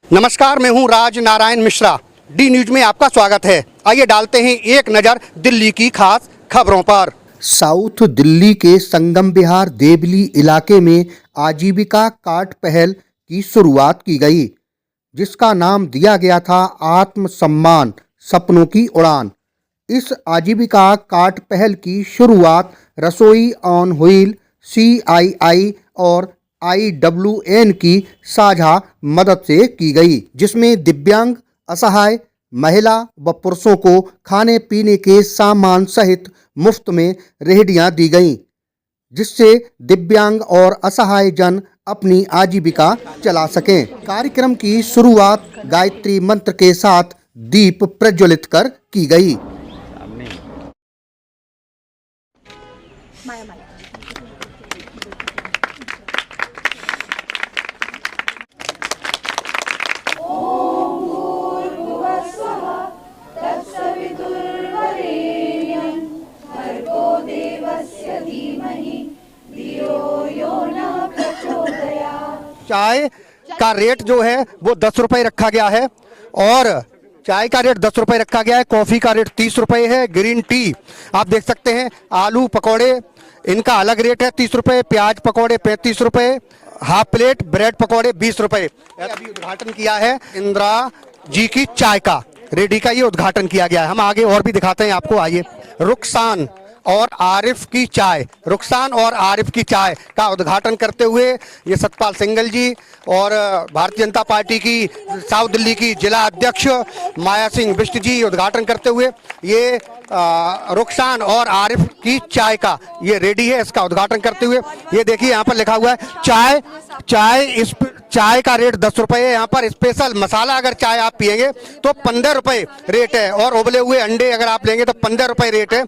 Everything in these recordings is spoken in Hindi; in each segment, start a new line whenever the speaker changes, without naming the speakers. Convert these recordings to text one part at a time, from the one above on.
नमस्कार, मैं हूं राज नारायण मिश्रा। डी न्यूज में आपका स्वागत है। आइए डालते हैं एक नज़र दिल्ली की खास खबरों पर। साउथ दिल्ली के संगम विहार देवली इलाके में आजीविका कार्ड पहल की शुरुआत की गई, जिसका नाम दिया गया था आत्मसम्मान सपनों की उड़ान। इस आजीविका कार्ड पहल की शुरुआत रसोई ऑन व्हील, CII और IWN की साझा मदद से की गई, जिसमें दिव्यांग, असहाय महिला व पुरुषों को खाने पीने के सामान सहित मुफ्त में रेहड़ियां दी गईं, जिससे दिव्यांग और असहाय जन अपनी आजीविका चला सकें। कार्यक्रम की शुरुआत गायत्री मंत्र के साथ दीप प्रज्वलित कर की गई। चाय का रेट जो है वो 10 रुपये रखा गया है और चाय का रेट 10 रुपये रखा गया है। कॉफ़ी का रेट 30 रुपये है। ग्रीन टी आप देख सकते हैं। आलू पकौड़े इनका अलग रेट है 30 रुपये। प्याज पकौड़े 35 रुपये। हाफ प्लेट ब्रेड पकौड़े 20 रुपये। अभी उद्घाटन किया है इंदिरा जी की चाय का रेडी का, ये उद्घाटन किया गया है। हम आगे और भी दिखाते हैं आपको। आइए। रुखसान और आरिफ की चाय, रुखसान और आरिफ की चाय का उद्घाटन करते हुए ये सतपाल सिंघल जी और भारतीय जनता पार्टी की साउथ दिल्ली की जिला अध्यक्ष माया सिंह बिष्ट जी उद्घाटन करते हुए ये रुखसान और आरिफ की चाय का ये रेडी है, इसका उद्घाटन करते हुए ये देखिए यहाँ पर लिखा हुआ है चाय का रेट 10 रुपये है। यहाँ पर स्पेशल मसाला अगर चाय आप पियेंगे तो 15 रुपये रेट है और उबले हुए अंडे अगर आप लेंगे तो 15 रुपये रेट है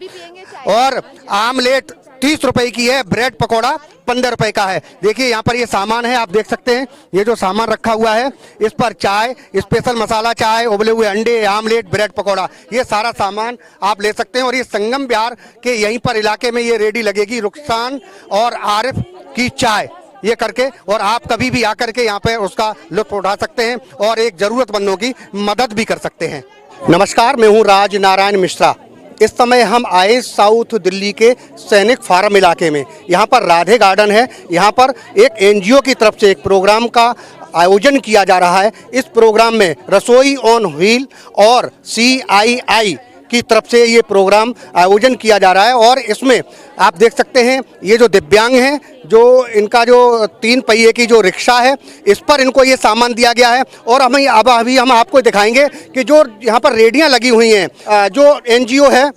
और आमलेट 30 रुपए की है। ब्रेड पकौड़ा 15 रुपए का है। देखिए यहाँ पर ये सामान है, आप देख सकते हैं। ये जो सामान रखा हुआ है इस पर चाय, स्पेशल मसाला चाय, उबले हुए अंडे, आमलेट, ब्रेड पकौड़ा, ये सारा सामान आप ले सकते हैं। और ये संगम विहार के यहीं पर इलाके में ये रेडी लगेगी, रुखसान और आरिफ की चाय ये करके, और आप कभी भी आकर के यहाँ पे उसका लुत्फ उठा सकते हैं और एक जरूरतमंदों की मदद भी कर सकते हैं। नमस्कार, मैं हूँ राज नारायण मिश्रा। इस समय हम आए साउथ दिल्ली के सैनिक फार्म इलाके में। यहाँ पर राधे गार्डन है। यहाँ पर एक NGO की तरफ से एक प्रोग्राम का आयोजन किया जा रहा है। इस प्रोग्राम में रसोई ऑन व्हील और CII की तरफ से ये प्रोग्राम आयोजन किया जा रहा है और इसमें आप देख सकते हैं ये जो दिव्यांग हैं, जो इनका जो 3 पहिए की जो रिक्शा है, इस पर इनको ये सामान दिया गया है। और अभी हम आपको दिखाएंगे कि जो यहाँ पर रेडियाँ लगी हुई हैं, जो NGO है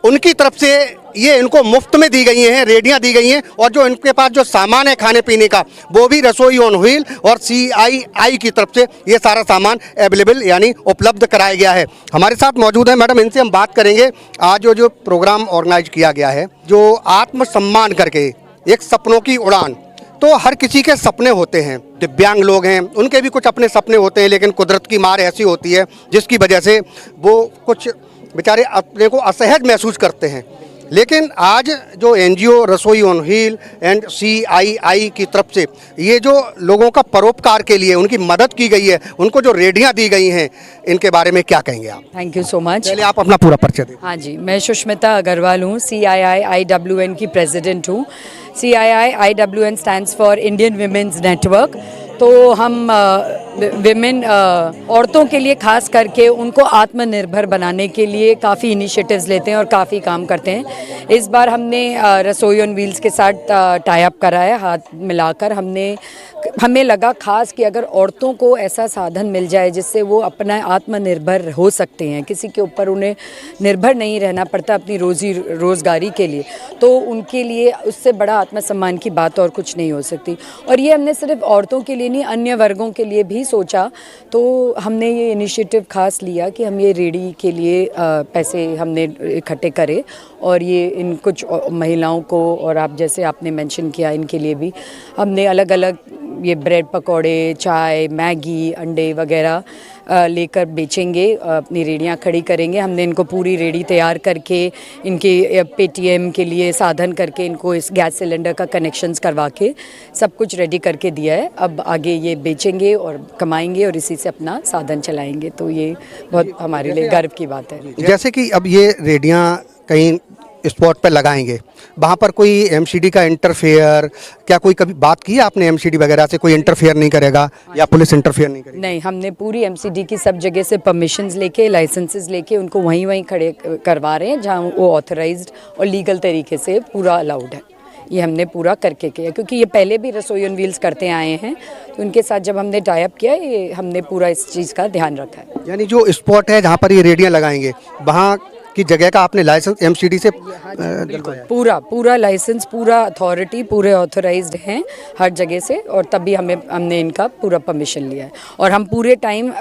उनकी तरफ से ये इनको मुफ्त में दी गई हैं, रेडियाँ दी गई हैं। और जो इनके पास जो सामान है खाने पीने का, वो भी रसोई ऑन व्हील और CII की तरफ से ये सारा सामान अवेलेबल यानी उपलब्ध कराया गया है। हमारे साथ मौजूद है मैडम, इनसे हम बात करेंगे। आज जो प्रोग्राम ऑर्गेनाइज किया गया है, जो आत्मसम्मान करके एक सपनों की उड़ान, तो हर किसी के सपने होते हैं। दिव्यांग लोग हैं, उनके भी कुछ अपने सपने होते हैं, लेकिन कुदरत की मार ऐसी होती है जिसकी वजह से वो कुछ बेचारे अपने को असहज महसूस करते हैं। लेकिन आज जो NGO रसोई ऑन व्हील एंड CII की तरफ से ये जो लोगों का परोपकार के लिए उनकी मदद की गई है, उनको जो रेडियाँ दी गई हैं, इनके बारे में क्या कहेंगे आप?
Thank you so much.
पहले आप अपना पूरा परिचय दें।
हाँ जी, मैं सुष्मिता अग्रवाल हूँ, CII IWN की प्रेसिडेंट हूँ। CII IWN stands for Indian women's network. तो हम विमेन औरतों के लिए खास करके उनको आत्मनिर्भर बनाने के लिए काफ़ी इनिशिएटिव्स लेते हैं और काफ़ी काम करते हैं। इस बार हमने रसोई ऑन व्हील्स के साथ टाई अप करा है, हाथ मिलाकर। हमें लगा खास कि अगर औरतों को ऐसा साधन मिल जाए जिससे वो अपना आत्मनिर्भर हो सकते हैं, किसी के ऊपर उन्हें निर्भर नहीं रहना पड़ता अपनी रोज़गारी के लिए, तो उनके लिए उससे बड़ा आत्मसम्मान की बात और कुछ नहीं हो सकती। और ये हमने सिर्फ औरतों के लिए नहीं, अन्य वर्गों के लिए भी सोचा। तो हमने ये इनिशिएटिव खास लिया कि हम ये रेडी के लिए पैसे हमने इकट्ठे करे और ये इन कुछ महिलाओं को, और आप जैसे आपने मेंशन किया, इनके लिए भी हमने अलग अलग ये ब्रेड पकौड़े, चाय, मैगी, अंडे वगैरह लेकर बेचेंगे, अपनी रेडियां खड़ी करेंगे। हमने इनको पूरी रेडी तैयार करके, इनके पेटीएम के लिए साधन करके, इनको इस गैस सिलेंडर का कनेक्शंस करवा के सब कुछ रेडी करके दिया है। अब आगे ये बेचेंगे और कमाएंगे और इसी से अपना साधन चलाएंगे। तो ये बहुत हमारे लिए गर्व की बात है।
जैसे कि अब ये रेडियां कहीं स्पॉट पर लगाएंगे, वहाँ पर कोई एमसीडी का इंटरफेयर, क्या कोई कभी बात की है आपने एमसीडी वगैरह से, कोई इंटरफेयर नहीं करेगा या पुलिस इंटरफेयर नहीं करेगी?
नहीं, हमने पूरी एमसीडी की सब जगह से परमिशंस लेके, लाइसेंसेस लेके उनको वहीं खड़े करवा रहे हैं जहाँ वो ऑथराइज्ड और लीगल तरीके से पूरा अलाउड है। ये हमने पूरा करके किया, क्योंकि ये पहले भी रसोई ऑन व्हील्स करते आए हैं, तो उनके साथ जब हमने टाई अप किया, ये हमने पूरा इस चीज़ का ध्यान रखा है।
यानी जो स्पॉट है जहाँ पर ये रेडियां लगाएंगे, वहाँ की जगह का आपने लाइसेंस एमसीडी से
पूरा लाइसेंस, पूरा अथॉरिटी, पूरे ऑथराइज्ड हैं हर जगह से, और तभी हमने इनका पूरा परमिशन लिया है। और हम पूरे टाइम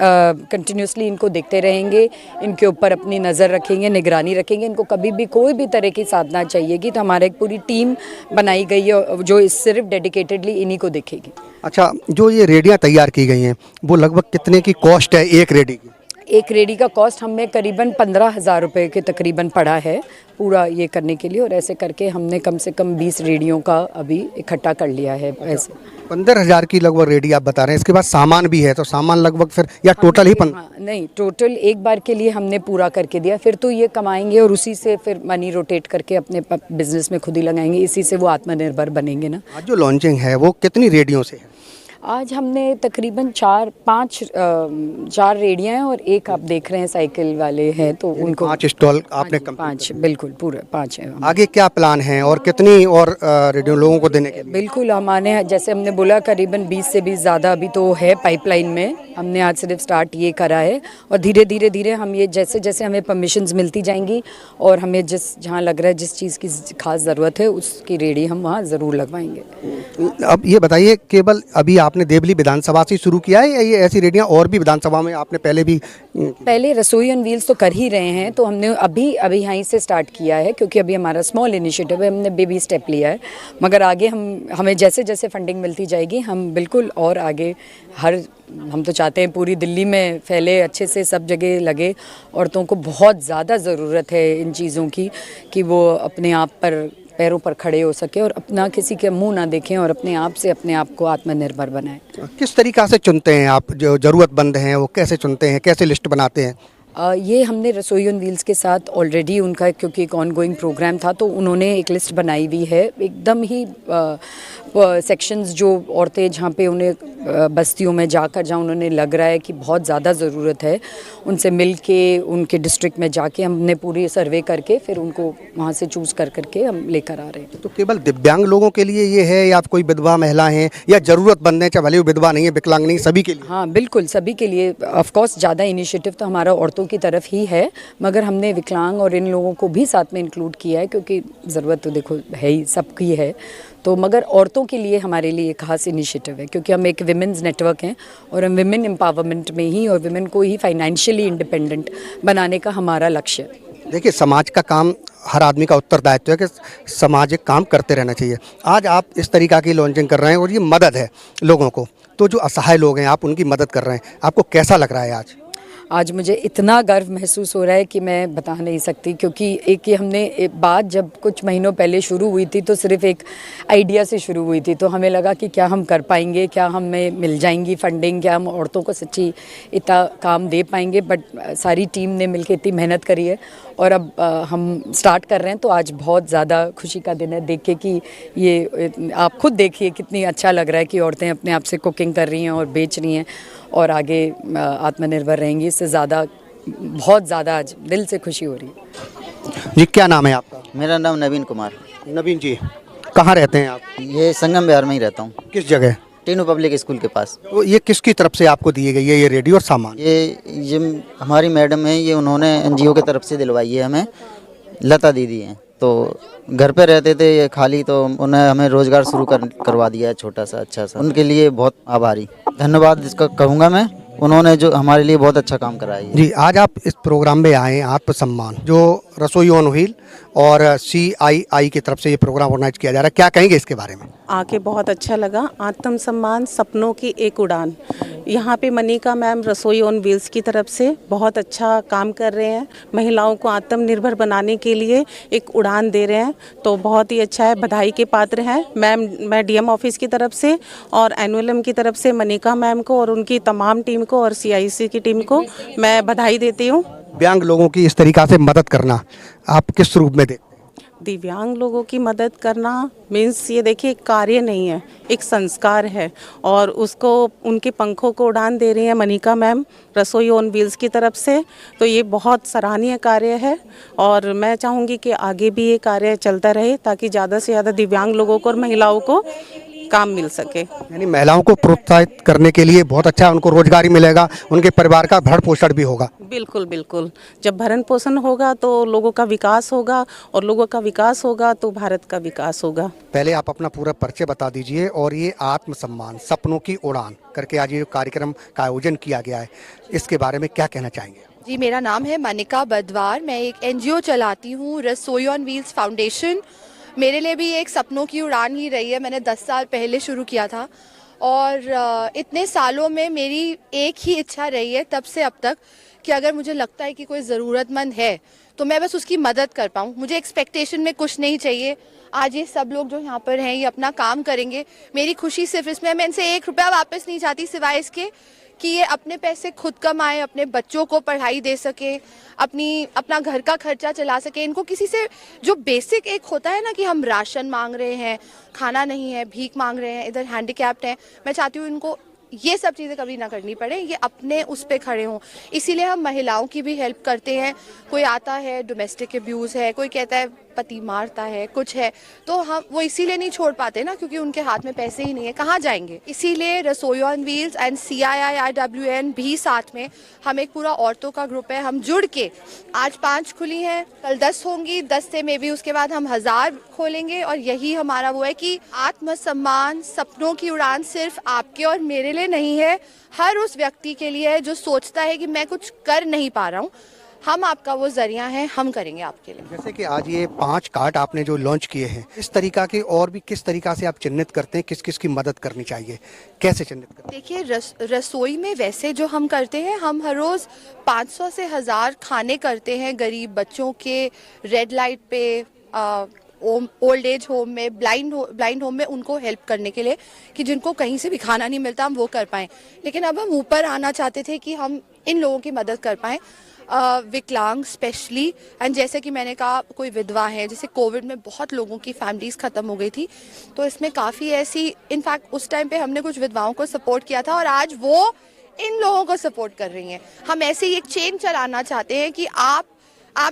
कंटिन्यूसली इनको देखते रहेंगे, इनके ऊपर अपनी नज़र रखेंगे, निगरानी रखेंगे। इनको कभी भी कोई भी तरह की साधना चाहिएगी तो हमारे एक पूरी टीम बनाई गई है जो सिर्फ डेडिकेटेडली इन्हीं को देखेगी।
अच्छा, जो ये रेडियां तैयार की गई हैं वो लगभग कितने की कॉस्ट है एक रेडी की?
एक रेडी का कॉस्ट हमें करीबन 15,000 रुपये के तकरीबन पड़ा है पूरा ये करने के लिए, और ऐसे करके हमने कम से कम 20 रेडियों का अभी इकट्ठा कर लिया है। ऐसे
15,000 की लगभग रेडी आप बता रहे हैं, इसके बाद सामान भी है, तो सामान लगभग फिर या टोटल ही
नहीं, टोटल एक बार के लिए हमने पूरा करके दिया, फिर तो ये कमाएंगे और उसी से फिर मनी रोटेट करके अपने बिजनेस में खुद ही लगाएंगे, इसी से वो आत्मनिर्भर बनेंगे ना।
आज जो लॉन्चिंग है वो कितनी रेडियो से है?
आज हमने तकरीबन 4 रेडियां हैं और एक आप देख रहे हैं साइकिल वाले हैं, तो उनको
5 स्टॉल आपने कंप्लीट
5 बिल्कुल पूरे 5 हैं।
आगे क्या प्लान है और कितनी और रेडियो लोगों को देने के लिए?
बिल्कुल, हमारे जैसे हमने बोला करीबन 20 से भी ज़्यादा अभी तो है पाइपलाइन में। हमने आज सिर्फ स्टार्ट ये करा है, और धीरे धीरे हम ये जैसे जैसे हमें परमिशंस मिलती जाएंगी और हमें जहाँ लग रहा है जिस चीज़ की खास ज़रूरत है उसकी रेडी हम वहाँ ज़रूर लगवाएंगे।
अब ये बताइए, केवल अभी आपने देवली विधानसभा से शुरू किया है या ये ऐसी रेडियां और भी विधानसभा में आपने पहले
रसोई ऑन व्हील्स तो कर ही रहे हैं, तो हमने अभी यहीं से स्टार्ट किया है, क्योंकि अभी हमारा स्मॉल इनिशिएटिव है, हमने बेबी स्टेप लिया है। मगर आगे हमें जैसे जैसे फंडिंग मिलती जाएगी हम बिल्कुल और आगे हम तो चाहते हैं पूरी दिल्ली में फैले, अच्छे से सब जगह लगे। औरतों को बहुत ज़्यादा ज़रूरत है इन चीज़ों की, कि वो अपने आप पर पैरों पर खड़े हो सके और अपना किसी के मुंह ना देखें और अपने आप से अपने आप को आत्मनिर्भर बनाएं।
किस तरीक़ा से चुनते हैं आप जो ज़रूरतमंद हैं, वो कैसे चुनते हैं, कैसे लिस्ट बनाते हैं?
ये हमने रसोई ऑन व्हील्स के साथ ऑलरेडी उनका, क्योंकि एक ऑनगोइंग प्रोग्राम था, तो उन्होंने एक लिस्ट बनाई हुई है एकदम ही सेक्शंस जो औरतें जहाँ पे उन्हें बस्तियों में जाकर, जहाँ उन्होंने लग रहा है कि बहुत ज़्यादा ज़रूरत है, उनसे मिल के उनके डिस्ट्रिक्ट में जाके हमने पूरी सर्वे करके फिर उनको वहाँ से चूज़ करके हम लेकर आ रहे हैं।
तो केवल दिव्यांग लोगों के लिए ये है या कोई विधवा महिला हैं या ज़रूरतमंद हैं, चाहे भले वो विधवा नहीं है, विकलांग नहीं, सभी के लिए?
हाँ बिल्कुल, सभी के लिए। ऑफकोर्स ज़्यादा इनिशिएटिव तो हमारा औरतों की तरफ ही है, मगर हमने विकलांग और इन लोगों को भी साथ में इंक्लूड किया है, क्योंकि ज़रूरत तो देखो है ही, सबकी है। तो मगर औरतों के लिए हमारे लिए एक खास इनिशिएटिव है, क्योंकि हम एक विमेंस नेटवर्क हैं और हम विमेन एम्पावरमेंट में ही और विमेन को ही फाइनेंशियली इंडिपेंडेंट बनाने का हमारा लक्ष्य है।
देखिए, समाज का काम, हर आदमी का उत्तरदायित्व है कि सामाजिक काम करते रहना चाहिए। आज आप इस तरीक़ा की लॉन्चिंग कर रहे हैं और ये मदद है लोगों को, तो जो असहाय लोग हैं आप उनकी मदद कर रहे हैं, आपको कैसा लग रहा है आज?
आज मुझे इतना गर्व महसूस हो रहा है कि मैं बता नहीं सकती, क्योंकि एक ये हमने बात जब कुछ महीनों पहले शुरू हुई थी तो सिर्फ एक आइडिया से शुरू हुई थी, तो हमें लगा कि क्या हम कर पाएंगे, क्या हमें मिल जाएंगी फंडिंग, क्या हम औरतों को सच्ची इतना काम दे पाएंगे। बट सारी टीम ने मिलकर इतनी मेहनत करी है और अब हम स्टार्ट कर रहे हैं, तो आज बहुत ज़्यादा खुशी का दिन है देख के कि ये आप खुद देखिए कितनी अच्छा लग रहा है कि औरतें अपने आप से कुकिंग कर रही हैं और बेच रही हैं और आगे आत्मनिर्भर रहेंगी। इससे ज़्यादा, बहुत ज़्यादा आज दिल से खुशी हो रही है।
जी, क्या नाम है आपका?
मेरा नाम नवीन कुमार।
नवीन जी, कहाँ रहते हैं आप?
ये संगम बिहार में ही रहता हूँ।
किस जगह?
टीनू पब्लिक स्कूल के पास।
तो ये किसकी तरफ से आपको दिए गई है ये रेडियो और सामान?
ये हमारी मैडम है, ये उन्होंने एनजीओ की तरफ से दिलवाई है हमें, लता दीदी हैं। तो घर पे रहते थे ये खाली, तो उन्हें हमें रोज़गार शुरू करवा दिया है छोटा सा अच्छा सा। उनके लिए बहुत आभारी, धन्यवाद इसका कहूँगा मैं, उन्होंने जो हमारे लिए बहुत अच्छा काम कराया है।
जी, आज आप इस प्रोग्राम में आए, आत्मसम्मान जो रसोई ऑन व्हील और CII की तरफ से ये प्रोग्राम ऑर्गेनाइज किया जा रहा है, क्या कहेंगे इसके बारे में?
आके बहुत अच्छा लगा। आत्म सम्मान सपनों की एक उड़ान, यहाँ पे मनिका मैम रसोई ऑन व्हील्स की तरफ से बहुत अच्छा काम कर रहे हैं। महिलाओं को आत्मनिर्भर बनाने के लिए एक उड़ान दे रहे हैं, तो बहुत ही अच्छा है, बधाई के पात्र हैं। मैम, मैं DM ऑफिस की तरफ से और एनुअलम की तरफ से मनिका मैम को और उनकी तमाम टीम को और CIC की टीम को मैं बधाई देती हूँ।
दिव्यांग लोगों की इस तरीक़ा से मदद करना आप किस रूप में देखते हैं?
दिव्यांग लोगों की मदद करना मीन्स ये देखिए एक कार्य नहीं है, एक संस्कार है, और उसको उनके पंखों को उड़ान दे रही हैं मनिका मैम रसोई ऑन व्हील्स की तरफ से, तो ये बहुत सराहनीय कार्य है। और मैं चाहूँगी कि आगे भी ये कार्य चलता रहे ताकि ज़्यादा से ज़्यादा दिव्यांग लोगों को और महिलाओं को काम मिल सके।
यानी महिलाओं को प्रोत्साहित करने के लिए बहुत अच्छा, उनको रोजगारी मिलेगा, उनके परिवार का भरण पोषण भी होगा।
बिल्कुल बिल्कुल, जब भरण पोषण होगा तो लोगों का विकास होगा, और लोगों का विकास होगा तो भारत का विकास होगा।
पहले आप अपना पूरा परिचय बता दीजिए, और ये आत्मसम्मान सपनों की उड़ान करके आज ये कार्यक्रम का आयोजन किया गया है, इसके बारे में क्या कहना चाहेंगे?
जी, मेरा नाम है मनिका बदवार। मैं एक NGO चलाती हूँ, रसोई ऑन व्हील्स फाउंडेशन। मेरे लिए भी एक सपनों की उड़ान ही रही है। मैंने 10 साल पहले शुरू किया था, और इतने सालों में मेरी एक ही इच्छा रही है तब से अब तक कि अगर मुझे लगता है कि कोई ज़रूरतमंद है तो मैं बस उसकी मदद कर पाऊँ। मुझे एक्सपेक्टेशन में कुछ नहीं चाहिए। आज ये सब लोग जो यहाँ पर हैं ये अपना काम करेंगे, मेरी खुशी सिर्फ इसमें है। मैं इनसे 1 रुपया वापस नहीं चाहती, सिवाय इसके कि ये अपने पैसे खुद कमाएं, अपने बच्चों को पढ़ाई दे सके, अपना घर का खर्चा चला सके। इनको किसी से जो बेसिक एक होता है ना कि हम राशन मांग रहे हैं, खाना नहीं है, भीख मांग रहे हैं, इधर हैंडीकैप्ड हैं, मैं चाहती हूँ इनको ये सब चीज़ें कभी ना करनी पड़े, ये अपने उस पे खड़े हों। इसीलिए हम महिलाओं की भी हेल्प करते हैं। कोई आता है डोमेस्टिक अब्यूज़ है, कोई कहता है पति मारता है, कुछ है, तो हम वो इसीलिए नहीं छोड़ पाते ना, क्योंकि उनके हाथ में पैसे ही नहीं है, कहाँ जाएंगे। इसीलिए रसोई ऑन व्हील्स एंड CII-IWN भी साथ में, हम एक पूरा औरतों का ग्रुप है। हम जुड़ के आज 5 खुली हैं, कल 10 होंगी, 10 से मे भी उसके बाद हम 1000 खोलेंगे। और यही हमारा वो है कि आत्मसम्मान सपनों की उड़ान सिर्फ आपके और मेरे लिए नहीं है, हर उस व्यक्ति के लिए है जो सोचता है कि मैं कुछ कर नहीं पा रहा हूँ। हम आपका वो जरिया है, हम करेंगे आपके लिए।
जैसे कि आज ये 5 कार्ड आपने जो लॉन्च किए हैं, इस तरीका के और भी किस तरीका से आप चिन्हित करते हैं, किस किस की मदद करनी चाहिए, कैसे चिन्हित करते हैं?
देखिए, रसोई में वैसे जो हम करते हैं, हम हर रोज़ 500 से 1000 खाने करते हैं गरीब बच्चों के, रेड लाइट पे, ओल्ड एज होम में, ब्लाइंड होम में, उनको हेल्प करने के लिए कि जिनको कहीं से भी खाना नहीं मिलता हम वो कर पाएँ। लेकिन अब हम ऊपर आना चाहते थे कि हम इन लोगों की मदद कर पाएँ, विकलांग स्पेशली। एंड जैसे कि मैंने कहा, कोई विधवा है, जैसे कोविड में बहुत लोगों की फैमिलीज़ ख़त्म हो गई थी, तो इसमें काफ़ी ऐसी, इनफैक्ट उस टाइम पे हमने कुछ विधवाओं को सपोर्ट किया था, और आज वो इन लोगों को सपोर्ट कर रही हैं। हम ऐसे ही एक चेन चलाना चाहते हैं कि आप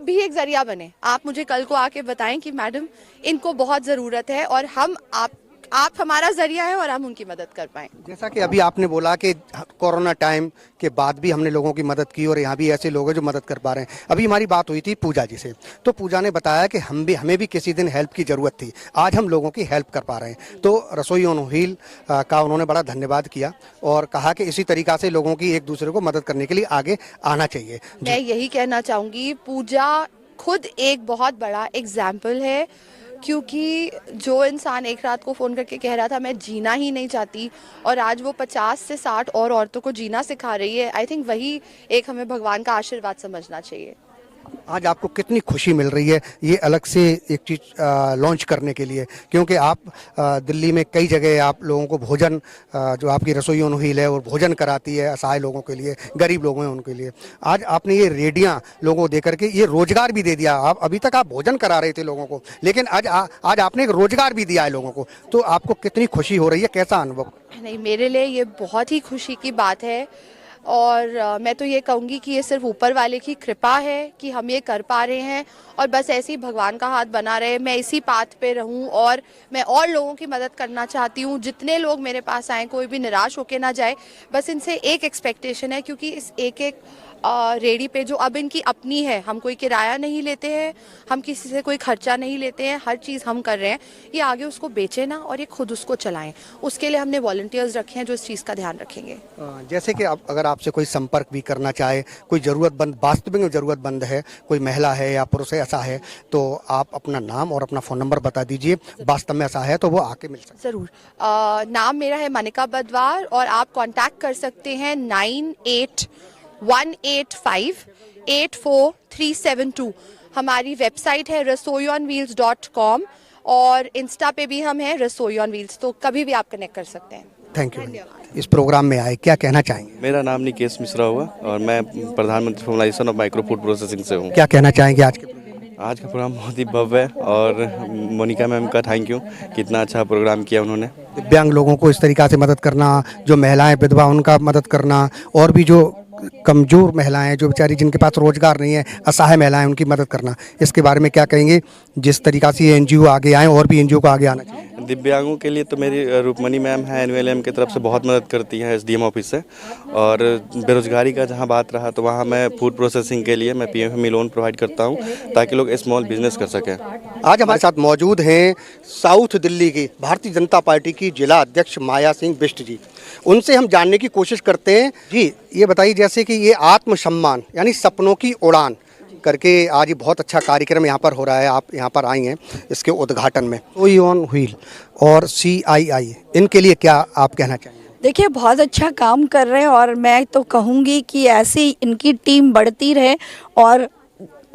भी एक जरिया बने। आप मुझे कल को आके बताएं कि मैडम इनको बहुत ज़रूरत है, और हम आप हमारा जरिया है और हम उनकी मदद कर पाएं।
जैसा कि अभी आपने बोला कि कोरोना टाइम के बाद भी हमने लोगों की मदद की, और यहाँ भी ऐसे लोग हैं जो मदद कर पा रहे हैं। अभी हमारी बात हुई थी पूजा जी से, तो पूजा ने बताया कि हमें भी किसी दिन हेल्प की ज़रूरत थी, आज हम लोगों की हेल्प कर पा रहे हैं। तो रसोई ऑन व्हील का उन्होंने बड़ा धन्यवाद किया और कहा कि इसी तरीक़ा से लोगों की एक दूसरे को मदद करने के लिए आगे आना चाहिए।
मैं यही कहना चाहूँगी, पूजा खुद एक बहुत बड़ा एग्जाम्पल है, क्योंकि जो इंसान एक रात को फ़ोन करके कह रहा था मैं जीना ही नहीं चाहती, और आज वो 50 से 60 और औरतों को जीना सिखा रही है, आई थिंक वही एक हमें भगवान का आशीर्वाद समझना चाहिए।
आज आपको कितनी खुशी मिल रही है ये अलग से एक चीज़ लॉन्च करने के लिए, क्योंकि आप दिल्ली में कई जगह आप लोगों को भोजन, जो आपकी रसोई ऑन व्हील है, और भोजन कराती है असहाय लोगों के लिए, गरीब लोगों हैं उनके लिए। आज आपने ये रेडियां लोगों को दे करके ये रोजगार भी दे दिया। आप अभी तक आप भोजन करा रहे थे लोगों को, लेकिन आज आपने एक रोजगार भी दिया है लोगों को, तो आपको कितनी खुशी हो रही है, कैसा अनुभव?
नहीं, मेरे लिए ये बहुत ही खुशी की बात है, और मैं तो ये कहूँगी कि ये सिर्फ ऊपर वाले की कृपा है कि हम ये कर पा रहे हैं, और बस ऐसे ही भगवान का हाथ बना रहे, मैं इसी पाथ पे रहूँ, और मैं और लोगों की मदद करना चाहती हूँ। जितने लोग मेरे पास आए, कोई भी निराश होके ना जाए। बस इनसे एक एक्सपेक्टेशन है, क्योंकि इस एक रेडी पे जो अब इनकी अपनी है, हम कोई किराया नहीं लेते हैं, हम किसी से कोई खर्चा नहीं लेते हैं, हर चीज़ हम कर रहे हैं, ये आगे उसको बेचे ना और ये खुद उसको चलाएं। उसके लिए हमने वॉलंटियर्स रखे हैं जो इस चीज़ का ध्यान रखेंगे।
जैसे कि अगर आपसे कोई संपर्क भी करना चाहे, कोई ज़रूरतमंद, वास्तविक में ज़रूरतमंद है, कोई महिला है या पुरुष है, ऐसा है तो आप अपना नाम और अपना फ़ोन नंबर बता दीजिए, वास्तव में ऐसा है तो वो आके मिल सकते
ज़रूर। नाम मेरा है मनिका बदवार और आप कांटेक्ट कर सकते हैं 9818584372। हमारी वेबसाइट है rasoyonwheels.com और इंस्टा पे भी हम हैं रसोई ऑन व्हील्स, तो कभी भी आप कनेक्ट कर सकते हैं।
Thank you. इस प्रोग्राम में आए, क्या कहना चाहेंगे?
मेरा नाम निकेश मिश्रा हुआ और मैं प्रधानमंत्री formalisation of micro food processing से हूँ।
क्या कहना चाहेंगे आज के
आज का प्रोग्राम बहुत ही भव्य है और मोनिका मैम का थैंक यू, कितना अच्छा प्रोग्राम किया उन्होंने।
दिव्यांग लोगों को इस तरीक़ा से मदद करना, जो महिलाएं विधवा उनका मदद करना, और भी जो कमज़ोर महिलाएं जो बेचारी जिनके पास रोज़गार नहीं है, असहाय महिलाएं, उनकी मदद करना, इसके बारे में क्या कहेंगे? जिस तरीक़ा से ये एनजीओ आगे आए और भी एनजीओ को आगे आना चाहिए।
दिव्यांगों के लिए तो मेरी रूपमणि मैम है एनवीएलएम की तरफ से बहुत मदद करती हैं एसडीएम ऑफिस से, और बेरोजगारी का जहां बात रहा तो वहां मैं फूड प्रोसेसिंग के लिए मैं पीएमएफएमई लोन प्रोवाइड करता हूं ताकि लोग स्मॉल बिजनेस कर सकें।
आज हमारे साथ मौजूद हैं साउथ दिल्ली की भारतीय जनता पार्टी की जिला अध्यक्ष माया सिंह बिष्ट जी। उनसे हम जानने की कोशिश करते हैं। जी, ये बताइए, जैसे कि ये आत्मसम्मान यानी सपनों की उड़ान करके आज ये बहुत अच्छा कार्यक्रम यहाँ पर हो रहा है, आप यहाँ पर आई हैं इसके उद्घाटन में, रसोई ऑन व्हील और CII, इनके लिए क्या आप कहना चाहेंगे?
देखिए, बहुत अच्छा काम कर रहे हैं और मैं तो कहूँगी कि ऐसी इनकी टीम बढ़ती रहे और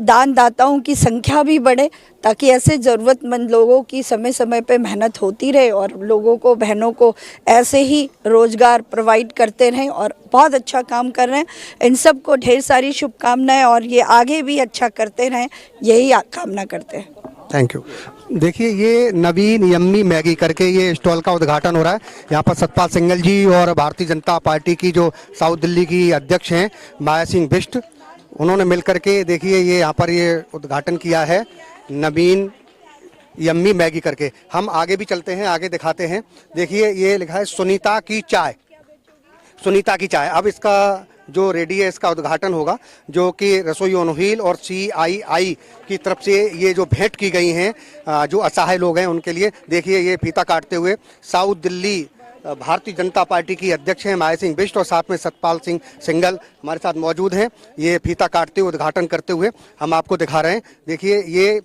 दानदाताओं की संख्या भी बढ़े, ताकि ऐसे ज़रूरतमंद लोगों की समय समय पे मेहनत होती रहे और लोगों को, बहनों को ऐसे ही रोज़गार प्रोवाइड करते रहें। और बहुत अच्छा काम कर रहे हैं। इन सब को ढेर सारी शुभकामनाएं और ये आगे भी अच्छा करते रहें, यही कामना करते हैं।
Thank you. देखिए, ये नवीन यम्मी मैगी करके ये स्टॉल का उद्घाटन हो रहा है। यहाँ पर सतपाल सिंघल जी और भारतीय जनता पार्टी की जो साउथ दिल्ली की अध्यक्ष हैं माया सिंह बिष्ट, उन्होंने मिलकर के देखिए ये यहाँ पर ये उद्घाटन किया है नवीन यम्मी मैगी करके। हम आगे भी चलते हैं, आगे दिखाते हैं। देखिए, ये लिखा है सुनीता की चाय, सुनीता की चाय। अब इसका जो रेडी है इसका उद्घाटन होगा, जो कि रसोई ऑन व्हील और CII की तरफ से ये जो भेंट की गई हैं जो असहाय लोग हैं उनके लिए। देखिए, ये फीता काटते हुए साउथ दिल्ली भारतीय जनता पार्टी की अध्यक्ष हैं माया सिंह बिष्ट और साथ में सतपाल सिंह सिंघल हमारे साथ मौजूद हैं। ये फीता काटते हुए, उद्घाटन करते हुए हम आपको दिखा रहे हैं। देखिए, ये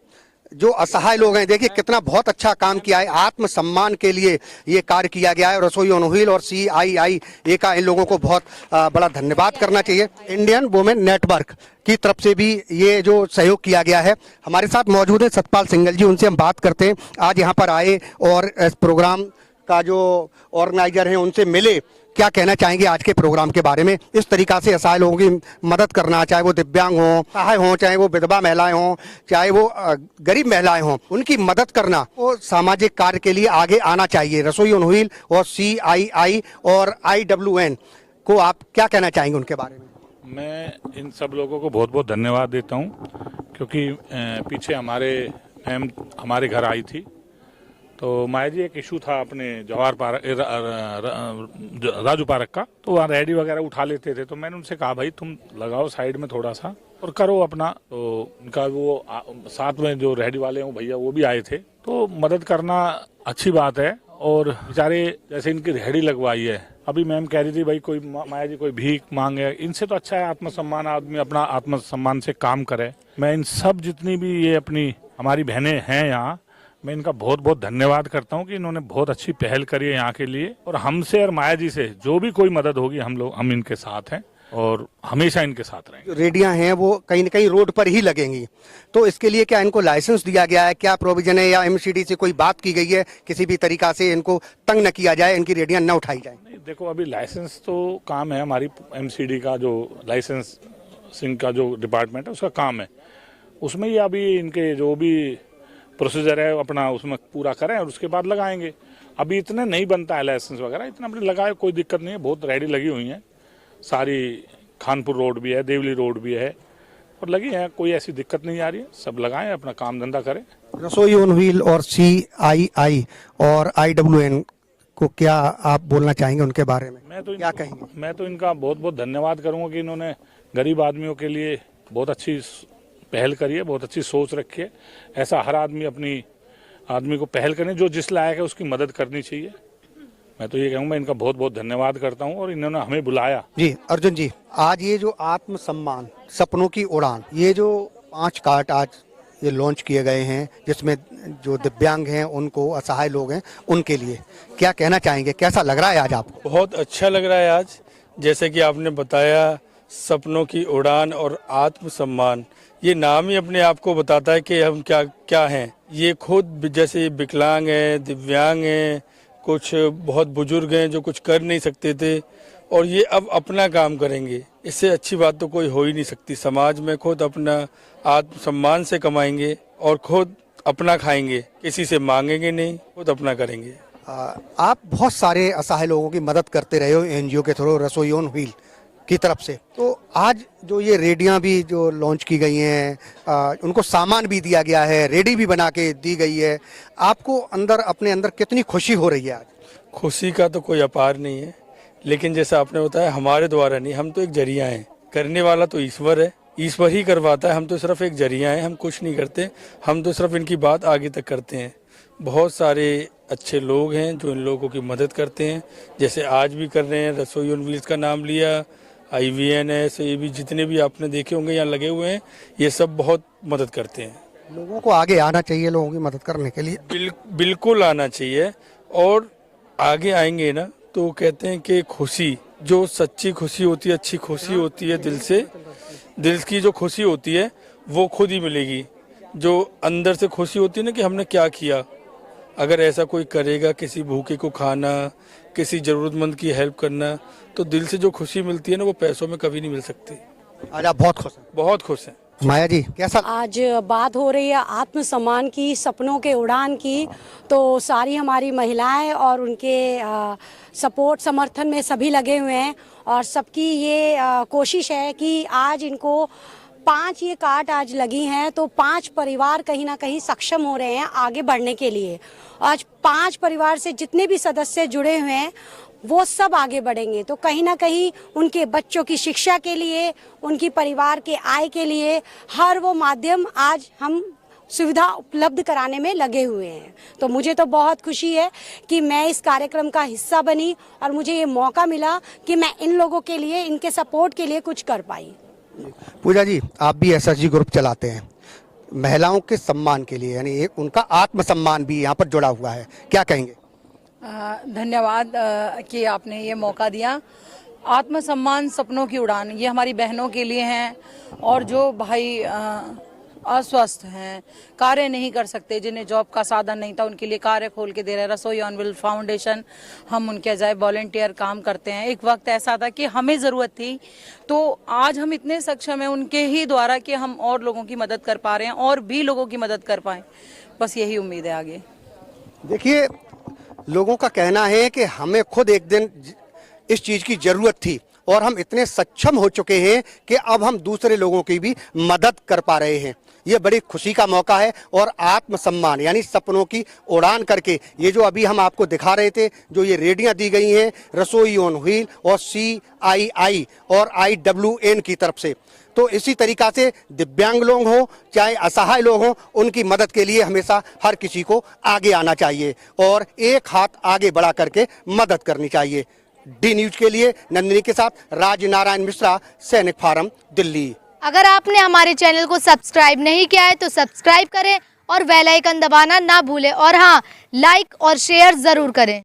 जो असहाय लोग हैं, देखिए कितना बहुत अच्छा काम किया है, आत्मसम्मान के लिए ये कार्य किया गया है। रसोई ऑन व्हील और CII का इन लोगों को बहुत बड़ा धन्यवाद करना चाहिए। इंडियन वुमेन नेटवर्क की तरफ से भी ये जो सहयोग किया गया है। हमारे साथ मौजूद है सतपाल सिंघल जी, उनसे हम बात करते हैं। आज यहाँ पर आए और इस प्रोग्राम का जो ऑर्गेनाइजर हैं उनसे मिले, क्या कहना चाहेंगे आज के प्रोग्राम के बारे में? इस तरीका से असहाय लोगों की मदद करना, चाहे वो दिव्यांग हों, असहाय हों, चाहे वो विधवा महिलाएं हों, चाहे वो गरीब महिलाएं हों, उनकी मदद करना, वो सामाजिक कार्य के लिए आगे आना चाहिए। रसोई ऑन व्हील और CII और IWN को आप क्या कहना चाहेंगे उनके बारे में?
मैं इन सब लोगों को बहुत बहुत धन्यवाद देता हूं, क्योंकि पीछे हमारे घर आई थी तो माया जी, एक इशू था अपने जवाहर पार्क राजू पार्क का, तो वहाँ रेडी वगैरह उठा लेते थे। तो मैंने उनसे कहा, भाई तुम लगाओ साइड में थोड़ा सा और करो अपना। तो उनका वो साथ में जो रेडी वाले हैं भैया, वो भी आए थे। तो मदद करना अच्छी बात है। और बेचारे जैसे इनकी रेहड़ी लगवाई है, अभी मैम कह रही थी भाई कोई माया जी कोई भीख मांगे, इनसे तो अच्छा है आत्मसम्मान, आदमी अपना आत्मसम्मान से काम करे। मैं इन सब जितनी भी ये अपनी हमारी बहनें हैं यहाँ, मैं इनका बहुत बहुत धन्यवाद करता हूँ कि इन्होंने बहुत अच्छी पहल करी है यहाँ के लिए। और हमसे और माया जी से जो भी कोई मदद होगी, हम इनके साथ हैं और हमेशा इनके साथ रहेंगे।
जो रेडियां हैं वो कहीं न कहीं रोड पर ही लगेंगी, तो इसके लिए क्या इनको लाइसेंस दिया गया है? क्या प्रोविजन है या MCD से कोई बात की गई है किसी भी तरीका से इनको तंग न किया जाए, इनकी रेडियां न उठाई जाए?
नहीं, देखो अभी लाइसेंस तो काम है हमारी MCD का, जो लाइसेंसिंग का जो डिपार्टमेंट है उसका काम है। उसमें ही अभी इनके जो भी प्रोसीजर है अपना उसमें पूरा करें और उसके बाद लगाएंगे। अभी इतने नहीं बनता है लाइसेंस वगैरह, इतना अपने लगाए, कोई दिक्कत नहीं है। बहुत रेडी लगी हुई हैं सारी, खानपुर रोड भी है, देवली रोड भी है और लगी है, कोई ऐसी दिक्कत नहीं आ रही है। सब लगाएं, अपना काम धंधा करें।
रसोई ऑन व्हील और CII और IWN को क्या आप बोलना चाहेंगे उनके बारे में? क्या कहेंगे?
मैं तो इनका बहुत बहुत धन्यवाद करूंगा कि इन्होंने गरीब आदमियों के लिए बहुत अच्छी पहल करी है, बहुत अच्छी सोच रखी है। ऐसा हर आदमी को पहल करनी, जो जिस लायक है उसकी मदद करनी चाहिए। मैं तो ये कहूँगा इनका बहुत बहुत धन्यवाद करता हूँ और इन्होंने हमें बुलाया।
जी अर्जुन जी, आज ये जो आत्मसम्मान सपनों की उड़ान, ये जो 5 कार्ड आज ये लॉन्च किए गए हैं, जिसमें जो दिव्यांग हैं उनको, असहाय लोग हैं उनके लिए, क्या कहना चाहेंगे, कैसा लग रहा है आज आपको?
बहुत अच्छा लग रहा है आज। जैसे कि आपने बताया सपनों की उड़ान और आत्मसम्मान, ये नाम ही अपने आप को बताता है कि हम क्या क्या हैं। ये खुद जैसे विकलांग हैं, दिव्यांग हैं, कुछ बहुत बुजुर्ग हैं जो कुछ कर नहीं सकते थे और ये अब अपना काम करेंगे। इससे अच्छी बात तो कोई हो ही नहीं सकती। समाज में खुद अपना आत्मसम्मान से कमाएंगे और खुद अपना खाएंगे, किसी से मांगेंगे नहीं, खुद अपना करेंगे।
आप बहुत सारे असहाय लोगों की मदद करते रहे हो एनजीओ के थ्रू, रसोई ऑन व्हील की तरफ से। तो आज जो ये रेडियां भी जो लॉन्च की गई हैं, उनको सामान भी दिया गया है, रेडी भी बना के दी गई है, आपको अंदर, अपने अंदर कितनी खुशी हो रही है आज?
खुशी का तो कोई अपार नहीं है, लेकिन जैसा आपने बताया हमारे द्वारा नहीं, हम तो एक जरिया हैं। करने वाला तो ईश्वर है, ईश्वर ही करवाता है। हम तो सिर्फ एक जरिया हैं, हम कुछ नहीं करते। हम तो सिर्फ इनकी बात आगे तक करते हैं। बहुत सारे अच्छे लोग हैं जो इन लोगों की मदद करते हैं, जैसे आज भी कर रहे हैं। रसोई ऑन व्हील्स का नाम लिया, IVNS, ये भी जितने भी आपने देखे होंगे यहाँ लगे हुए हैं, ये सब बहुत मदद करते हैं।
लोगों को आगे आना चाहिए लोगों की मदद करने के लिए।
बिल्कुल आना चाहिए, और आगे आएंगे ना तो कहते हैं कि खुशी, जो सच्ची खुशी होती है, अच्छी खुशी होती है, दिल से, दिल की जो खुशी होती है वो खुद ही मिलेगी। जो अंदर से खुशी होती है ना कि हमने क्या किया, अगर ऐसा कोई करेगा, किसी भूखे को खाना, किसी जरूरतमंद की हेल्प करना, तो दिल से जो खुशी मिलती है ना वो पैसों में कभी नहीं मिल सकती।
आज आप बहुत खुश हैं?
बहुत खुश हैं।
माया जी कैसा?
आज बात हो रही है आत्मसम्मान की, सपनों के उड़ान की, तो सारी हमारी महिलाएं और उनके सपोर्ट समर्थन में सभी लगे हुए हैं और सबकी ये कोशिश है कि आज इनको 5 ये कार्ड आज लगी हैं तो 5 परिवार कहीं ना कहीं सक्षम हो रहे हैं आगे बढ़ने के लिए। आज 5 परिवार से जितने भी सदस्य जुड़े हुए हैं वो सब आगे बढ़ेंगे, तो कहीं ना कहीं उनके बच्चों की शिक्षा के लिए, उनकी परिवार के आय के लिए हर वो माध्यम आज हम सुविधा उपलब्ध कराने में लगे हुए हैं। तो मुझे तो बहुत खुशी है कि मैं इस कार्यक्रम का हिस्सा बनी और मुझे ये मौका मिला कि मैं इन लोगों के लिए, इनके सपोर्ट के लिए कुछ कर पाई।
पूजा जी, आप भी SSG ग्रुप चलाते हैं, महिलाओं के सम्मान के लिए, यानी एक उनका आत्मसम्मान भी यहाँ पर जुड़ा हुआ है, क्या कहेंगे?
धन्यवाद कि आपने ये मौका दिया। आत्मसम्मान सपनों की उड़ान, ये हमारी बहनों के लिए हैं और जो भाई अस्वस्थ हैं, कार्य नहीं कर सकते, जिन्हें जॉब का साधन नहीं था, उनके लिए कार्य खोल के दे रहे हैं। रसोई ऑन व्हील फाउंडेशन, हम उनके अजाय वॉलंटियर काम करते हैं। एक वक्त ऐसा था कि हमें ज़रूरत थी, तो आज हम इतने सक्षम हैं उनके ही द्वारा कि हम और लोगों की मदद कर पा रहे हैं और भी लोगों की मदद कर पाएँ। बस यही उम्मीद है आगे।
देखिए, लोगों का कहना है कि हमें खुद एक दिन इस चीज़ की ज़रूरत थी और हम इतने सक्षम हो चुके हैं कि अब हम दूसरे लोगों की भी मदद कर पा रहे हैं। ये बड़ी खुशी का मौका है और आत्मसम्मान यानी सपनों की उड़ान करके, ये जो अभी हम आपको दिखा रहे थे, जो ये रेडियां दी गई हैं रसोई ऑन व्हील और CII और IWN की तरफ से, तो इसी तरीका से दिव्यांग लोग हों चाहे असहाय लोग हों, उनकी मदद के लिए हमेशा हर किसी को आगे आना चाहिए और एक हाथ आगे बढ़ा करके मदद करनी चाहिए। डी न्यूज के लिए नंदिनी के साथ राज नारायण मिश्रा, सैनिक फार्म, दिल्ली।
अगर आपने हमारे चैनल को सब्सक्राइब नहीं किया है तो सब्सक्राइब करें और बेल आइकन दबाना ना भूलें और हाँ, लाइक और शेयर ज़रूर करें।